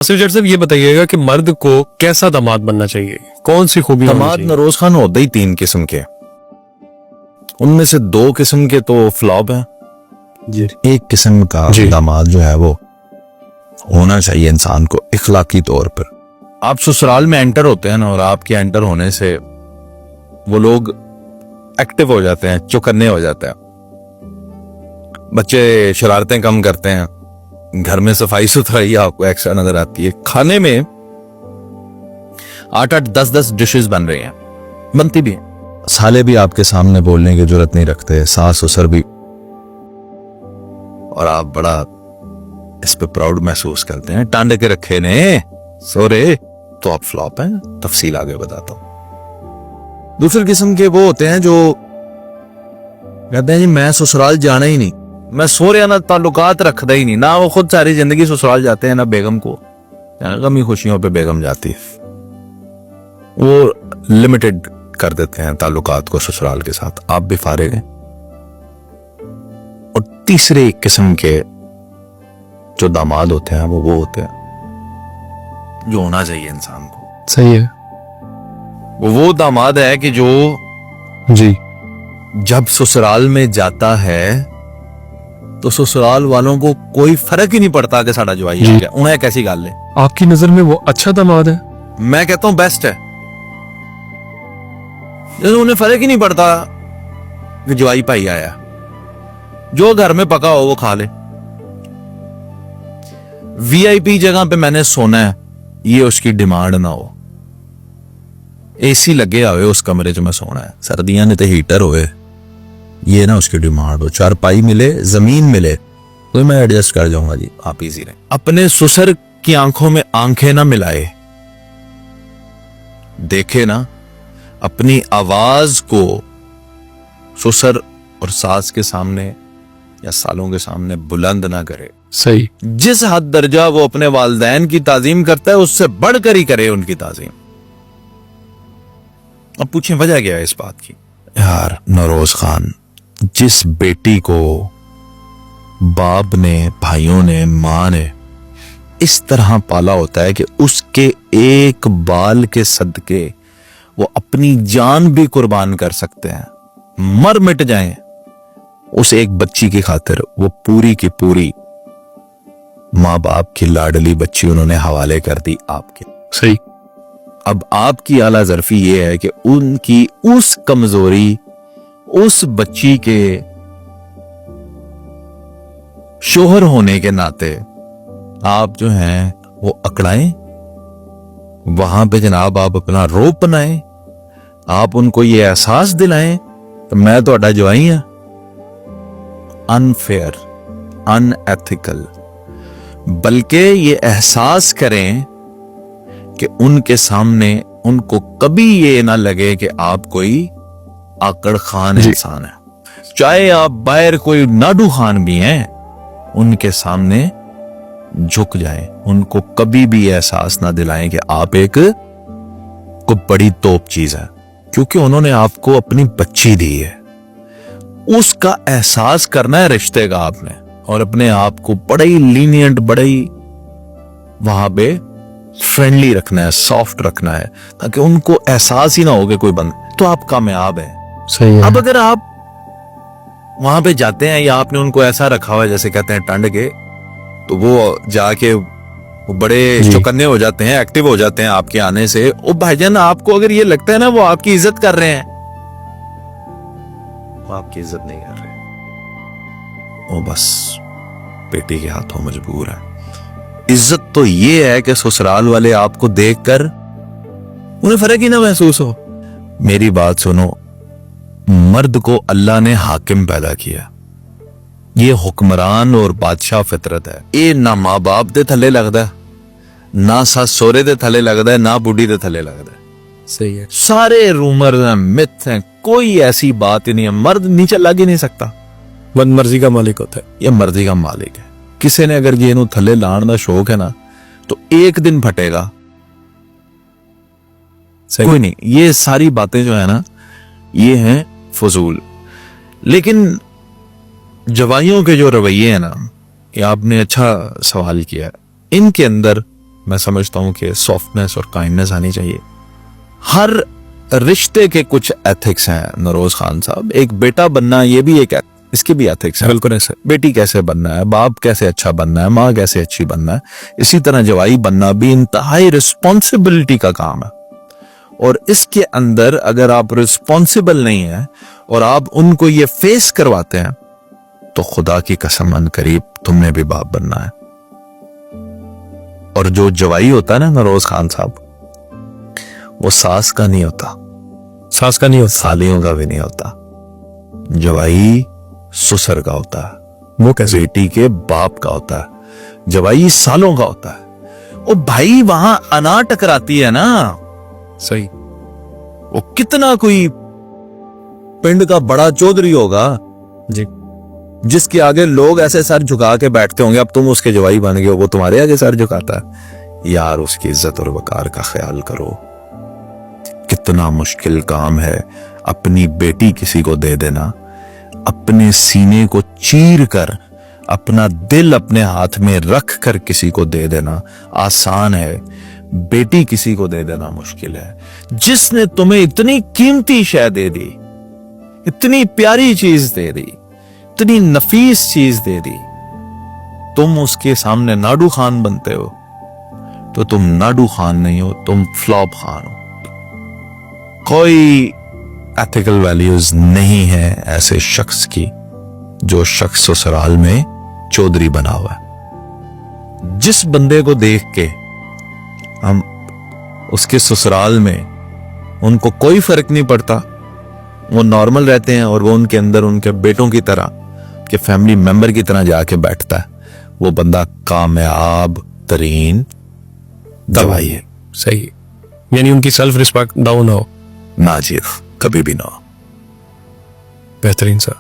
सिर्फ साहब ये बताइएगा कि मर्द को कैसा दामाद बनना चाहिए, कौन सी खूबी दामाद नरोज खान होते ही 3 किस्म के, उनमें से 2 किस्म के तो फ्लॉप हैं। एक किस्म का दामाद जो है वो होना चाहिए इंसान को इखलाकी तौर पर। आप ससुराल में एंटर होते हैं ना, और आपके एंटर होने से वो लोग एक्टिव हो जाते हैं, चौकन्ने हो जाते हैं, बच्चे शरारतें कम करते हैं, घर में सफाई सुथराई आपको एक्स्ट्रा नजर आती है, खाने में 8-8 10-10 डिशेस बन रही हैं, बनती भी हैं। साले भी आपके सामने बोलने की जरूरत नहीं रखते, सास ससुर भी, और आप बड़ा इस पे प्राउड महसूस करते हैं। टांडे के रखे ने सोरे, तो आप फ्लॉप हैं। तफसील आगे बताता हूं। दूसरी किस्म के वो होते हैं जो कहते हैं जी मैं ससुराल जाना ही नहीं, मैं सोरे ना ताल्लुकात रखता ही नहीं, ना वो खुद सारी जिंदगी ससुराल जाते हैं, ना बेगम को, गमी खुशियों पे बेगम जाती है। वो लिमिटेड कर देते हैं ताल्लुकात को ससुराल के साथ, आप भी फारिग हैं। और तीसरे किस्म के जो दामाद होते हैं वो होते हैं जो होना चाहिए इंसान को। सही है। वो दामाद है कि जो जब ससुराल में जाता है तो ससुराल वालों को कोई फर्क ही नहीं पड़ता कि साडा जवाई आ गया, उन्हें कैसी गल है। आपकी नजर में वो अच्छा दामाद है? मैं कहता हूं बेस्ट है। उन्हें फर्क ही नहीं पड़ता कि जवाई भाई आया, जो घर में पका हो वो खा ले। वीआईपी जगह पे मैंने सोना है, ये उसकी डिमांड ना हो। एसी लगे हुए उस कमरे में सोना है, सर्दियां ने तो हीटर होए, ये ना उसकी डिमांड हो। चारपाई मिले, जमीन मिले तो मैं एडजस्ट कर जाऊंगा जी, आप इजी रहे। अपने ससुर की आंखों में आंखें ना मिलाए, देखे ना, अपनी आवाज को ससुर और सास के सामने या सालों के सामने बुलंद ना करे। सही। जिस हद दर्जा वो अपने वालिदैन की ताजीम करता है, उससे बढ़कर ही करे उनकी ताजीम। अब पूछें वजह क्या है इस बात की। यार नरोज खान, जिस बेटी को बाप ने, भाइयों ने, मां ने इस तरह पाला होता है कि उसके एक बाल के सदके वो अपनी जान भी कुर्बान कर सकते हैं, मर मिट जाएं, उस एक बच्ची की खातिर वो पूरी की पूरी मां बाप की लाडली बच्ची उन्होंने हवाले कर दी आपके। सही। अब आपकी आला ज़र्फी ये है कि उनकी उस कमजोरी, उस बच्ची के शोहर होने के नाते आप जो हैं वो अकड़ाएं, वहां पे जनाब आप अपना रोप बनाएं, आप उनको ये एहसास दिलाएं तो मैं तो अड्डा जवाई हां। अनफेयर, अनएथिकल, बल्कि ये एहसास करें कि उनके सामने उनको कभी ये ना लगे कि आप कोई आकड़ खान इंसान है। चाहे आप बाहर कोई नाडू खान भी हैं, उनके सामने झुक जाएं, उनको कभी भी एहसास ना दिलाएं कि आप एक कोई बड़ी तोप चीज है, क्योंकि उन्होंने आपको अपनी बच्ची दी है। उसका एहसास करना है रिश्ते का आपने, और अपने आप को बड़े ही लीनियंट, बड़े ही वहां पे फ्रेंडली रखना है, सॉफ्ट रखना है, ताकि उनको एहसास ही ना हो कि कोई बंद, तो आप कामयाब है। सही है। अब अगर आप वहां पे जाते हैं या आपने उनको ऐसा रखा हुआ है जैसे कहते हैं टंड के, तो वो जाके वो बड़े चौकन्ने हो जाते हैं, एक्टिव हो जाते हैं आपके आने से। ओ भाईजान, आपको अगर ये लगता है ना वो आपकी इज्जत कर रहे हैं, वो आपकी इज्जत नहीं कर रहे, वो बस बेटी के हाथों मजबूर है। इज्जत तो ये है कि ससुराल वाले आपको देखकर उन्हें फर्क ही ना महसूस हो। मेरी बात सुनो, मर्द को अल्लाह ने हाकिम पैदा किया, ये हुक्मरान और बादशाह फितरत है। ये ना मां बाप दे थले लगता है, ना सस सोरे दे थले लगता है, ना बुढ़ी दे थले लगता है। सही है। सारे रूमर्स हैं, मिथ हैं, कोई ऐसी बात ही नहीं है। मर्द नीचे लग ही नहीं सकता, मन मर्जी का मालिक होता है। ये मर्जी का मालिक है। किसी ने अगर ये इन्हों थले लाने का शौक है ना, तो एक दिन फटेगा। कोई नहीं, ये सारी बातें जो है ना, ये हैं फजूल। लेकिन जवाइयों के जो रवैये हैं ना, ये आपने अच्छा सवाल किया, इनके अंदर मैं समझता हूं कि सॉफ्टनेस और काइंडनेस आनी चाहिए। हर रिश्ते के कुछ एथिक्स हैं नरोज खान साहब। एक बेटा बनना ये भी एक इसके भी एथिक्स है। बिल्कुल ऐसे। बेटी कैसे बनना है, बाप कैसे अच्छा बनना है, माँ कैसे अच्छी बनना है, इसी तरह जवाई बनना भी इंतहाई रिस्पॉन्सिबिलिटी का काम है। और इसके अंदर अगर आप रिस्पॉन्सिबल नहीं है और आप उनको ये फेस करवाते हैं तो खुदा की कसम अन करीब तुमने भी बाप बनना है। और जो जवाई होता है ना नरोज खान साहब, वो सास का नहीं होता, सास का नहीं होता। सालियों का भी नहीं होता। जवाई ससुर का होता है, वो कैसे? बेटी के बाप का होता है। जवाई सालों का होता है। ओ भाई, वहां अना टकराती है ना, सही। वो कितना कोई पिंड का बड़ा चौधरी होगा जी। जिसके आगे लोग ऐसे सर झुका के बैठते होंगे, अब तुम उसके जवाई बन गए हो, वो तुम्हारे आगे सर झुकाता है। यार, उसकी इज्जत और वकार का ख्याल करो। कितना मुश्किल काम है अपनी बेटी किसी को दे देना, अपने सीने को चीर कर, अपना दिल अपने हाथ में रख कर किसी को दे देना आसान है, बेटी किसी को दे देना मुश्किल है। जिसने तुम्हें इतनी कीमती शय दे दी, इतनी प्यारी चीज दे दी, इतनी नफीस चीज दे दी, तुम उसके सामने नाडू खान बनते हो तो तुम नाडू खान नहीं हो, तुम फ्लॉप खान हो। कोई एथिकल वैल्यूज नहीं है ऐसे शख्स की जो शख्स ससुराल में चौधरी बना हुआ है। जिस बंदे को देख के हम उसके ससुराल में उनको कोई फर्क नहीं पड़ता, वो नॉर्मल रहते हैं और वो उनके अंदर उनके बेटों की तरह, के फैमिली मेंबर की तरह जाके बैठता है, वो बंदा कामयाब तरीन दवाई है। सही। यानी उनकी सेल्फ रिस्पेक्ट डाउन हो ना जी, कभी भी ना। बेहतरीन सर।